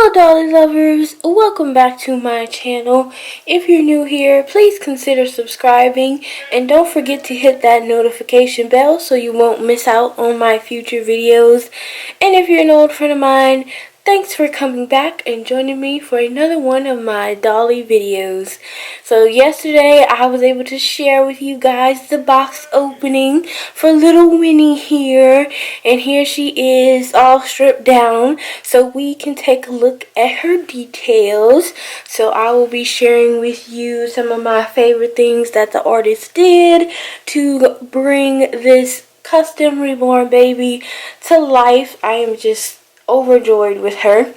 Hello dolly lovers, welcome back to my channel. If you're new here, please consider subscribing and don't forget to hit that notification bell so you won't miss out on my future videos. And if you're an old friend of mine, thanks for coming back and joining me for another one of my dolly videos. So yesterday I was able to share with you guys the box opening for little Winnie here. And here she is all stripped down so we can take a look at her details. So I will be sharing with you some of my favorite things that the artist did to bring this custom reborn baby to life. I am just overjoyed with her.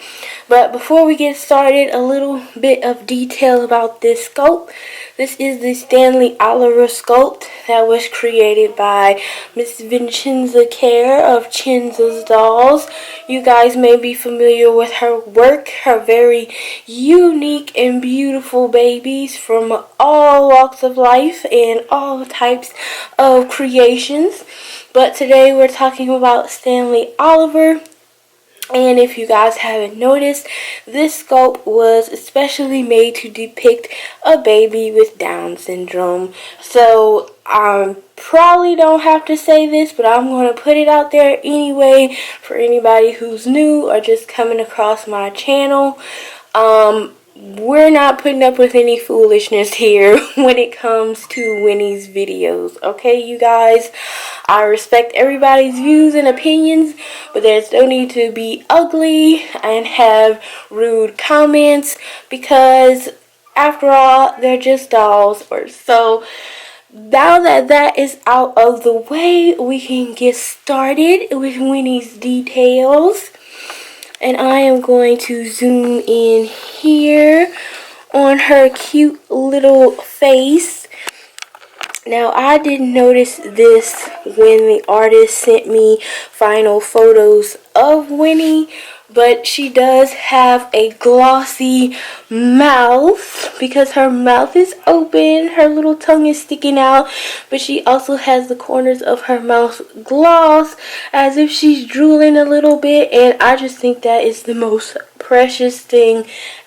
But before we get started, a little bit of detail about this sculpt. This is the Stanley sculpt that was created by Miss Vincenza of Chinza's Dolls. You guys may be familiar with her work, her very unique and beautiful babies from all walks of life and all types of creations. But today we're talking about Stanley Oliver. And if you guys haven't noticed, this sculpt was especially made to depict a baby with Down syndrome. So I probably don't have to say this, but I'm going to put it out there anyway for anybody who's new or just coming across my channel. We're not putting up with any foolishness here when it comes to Winnie's videos, okay, you guys? I respect everybody's views and opinions, but there's no need to be ugly and have rude comments because, after all, they're just dolls. So now that that is out of the way, we can get started with Winnie's details. And I am going to zoom in here on her cute little face. Now, I didn't notice this when the artist sent me final photos of Winnie, but she does have a glossy mouth because her mouth is open, her little tongue is sticking out, but she also has the corners of her mouth gloss as if she's drooling a little bit, and I just think that is the most precious thing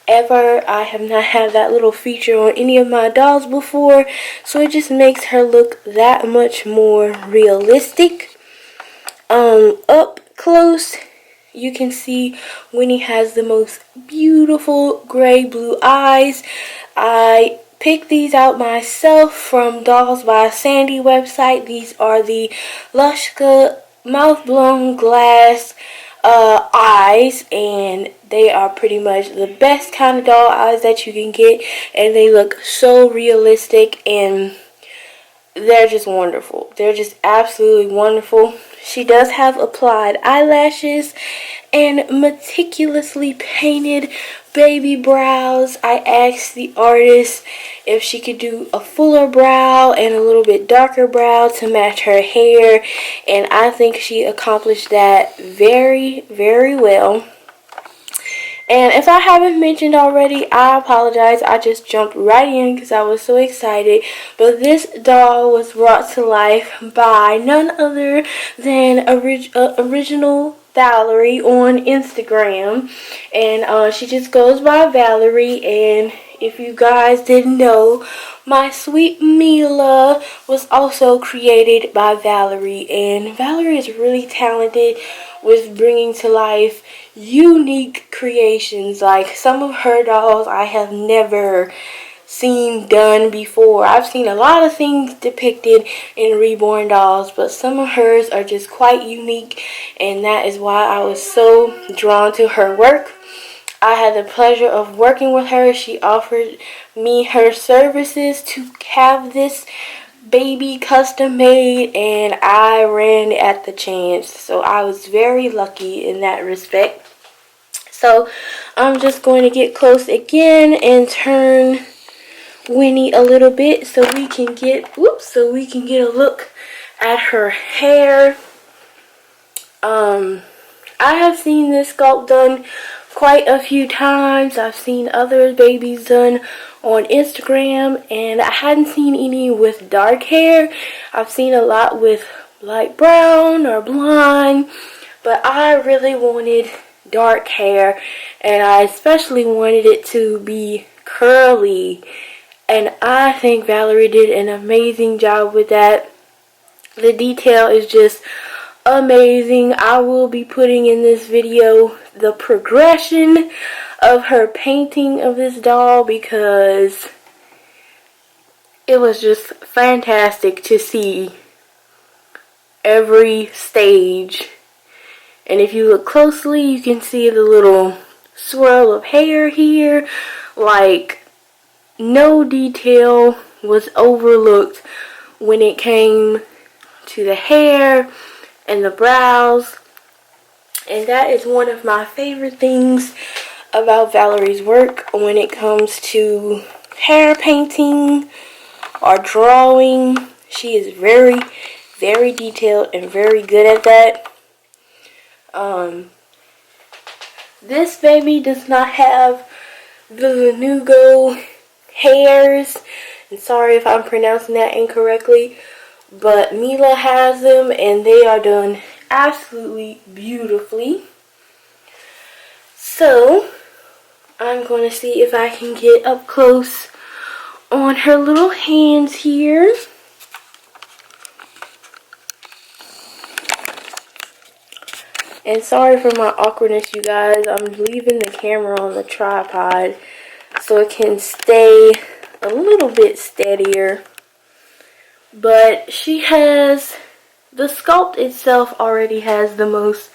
ever. I have not had that little feature on any of my dolls before, so it just makes her look that much more realistic. Up close, you can see Winnie has the most beautiful gray blue eyes. I picked these out myself from Dolls by Sandy website. These are the Lushka mouth blown glass eyes, and they are pretty much the best kind of doll eyes that you can get, and they look so realistic and they're just wonderful. They're just absolutely wonderful. She does have applied eyelashes and meticulously painted baby brows. I asked the artist if she could do a fuller brow and a little bit darker brow to match her hair, and I think she accomplished that very, very well. And if I haven't mentioned already, I apologize. I just jumped right in because I was so excited. But this doll was brought to life by none other than original Valerie on Instagram. And she just goes by Valerie. And if you guys didn't know, my sweet Mila was also created by Valerie. And Valerie is really talented with bringing to life unique creations. Like, some of her dolls I have never seen done before. I've seen a lot of things depicted in Reborn dolls, but some of hers are just quite unique, and that is why I was so drawn to her work. I had the pleasure of working with her. She offered me her services to have this baby custom made, and I ran at the chance. So I was very lucky in that respect. So I'm just going to get close again and turn Winnie a little bit so we can get a look at her hair. I have seen this sculpt done quite a few times. I've seen other babies done on Instagram, and I hadn't seen any with dark hair. I've seen a lot with light brown or blonde, but I really wanted dark hair, and I especially wanted it to be curly, and I think Valerie did an amazing job with that. The detail is just amazing. I will be putting in this video the progression of her painting of this doll because it was just fantastic to see every stage. And if you look closely, you can see the little swirl of hair here. Like, no detail was overlooked when it came to the hair and the brows. And that is one of my favorite things about Valerie's work when it comes to hair painting or drawing. She is very, very detailed and very good at that. This baby does not have the Lanugo hairs. And sorry if I'm pronouncing that incorrectly, but Mila has them and they are done absolutely beautifully. So I'm going to see if I can get up close on her little hands here. And sorry for my awkwardness, you guys. I'm leaving the camera on the tripod so it can stay a little bit steadier. But she has, the sculpt itself already has the most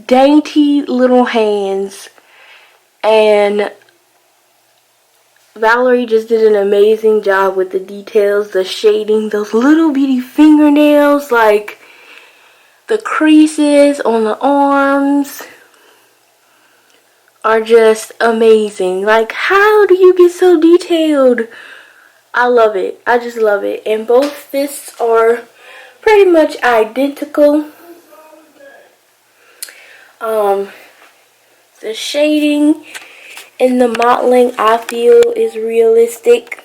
dainty little hands. And Valerie just did an amazing job with the details, the shading, those little bitty fingernails, like the creases on the arms are just amazing. Like, how do you get so detailed? I love it. I just love it. And both fists are pretty much identical. The shading and the modeling, I feel, is realistic.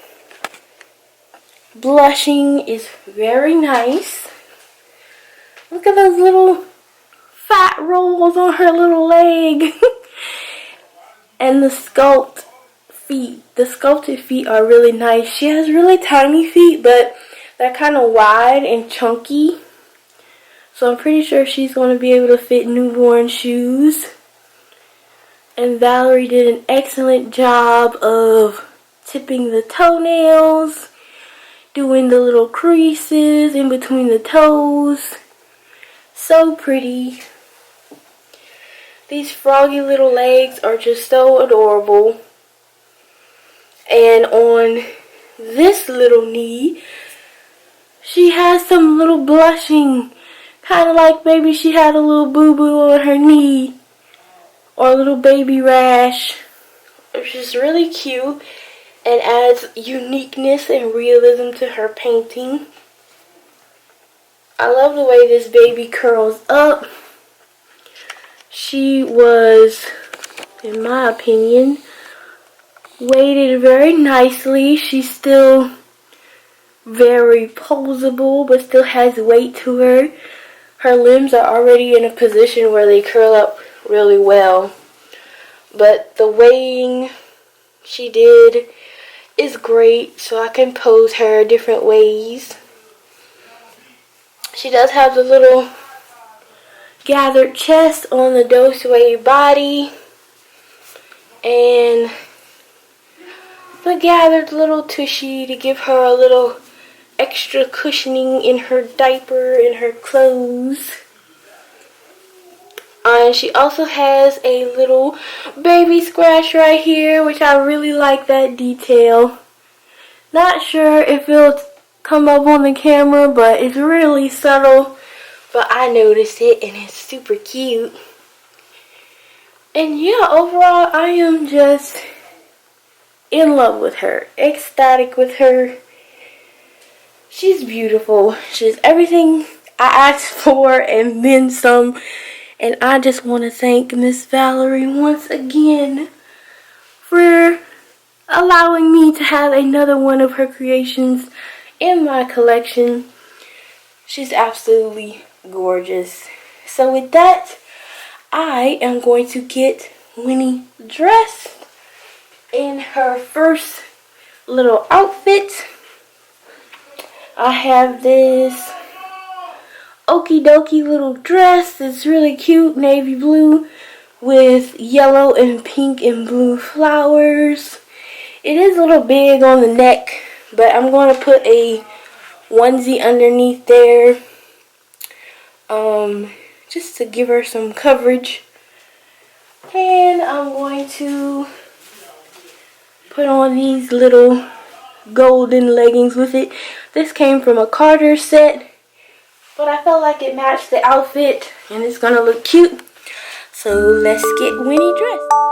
Blushing is very nice. Look at those little fat rolls on her little leg. And the sculpt feet. The sculpted feet are really nice. She has really tiny feet, but they're kind of wide and chunky. So I'm pretty sure she's going to be able to fit newborn shoes. And Valerie did an excellent job of tipping the toenails, doing the little creases in between the toes. So pretty. These froggy little legs are just so adorable. And on this little knee, she has some little blushing. Kind of like maybe she had a little boo-boo on her knee. Or a little baby rash. Which is really cute. And adds uniqueness and realism to her painting. I love the way this baby curls up. She was, in my opinion, weighted very nicely. She's still very poseable, but still has weight to her. Her limbs are already in a position where they curl up really well. But the weighing she did is great, so I can pose her different ways. She does have the little gathered chest on the Dosue body. And the gathered little tushy to give her a little extra cushioning in her diaper, in her clothes. And she also has a little baby scratch right here, which I really like that detail. Not sure if it'll come up on the camera, but it's really subtle. But I noticed it and it's super cute. And yeah, overall I am just in love with her. Ecstatic with her. She's beautiful. She's everything I asked for and then some. And I just want to thank Miss Valerie once again for allowing me to have another one of her creations in my collection. She's absolutely gorgeous. So with that, I am going to get Winnie dressed in her first little outfit. I have this okie dokie little dress. It's really cute, navy blue with yellow and pink and blue flowers. It is a little big on the neck, but I'm going to put a onesie underneath there just to give her some coverage. And I'm going to put on these little golden leggings with it. This came from a Carter set, but I felt like it matched the outfit and it's gonna look cute. So let's get Winnie dressed.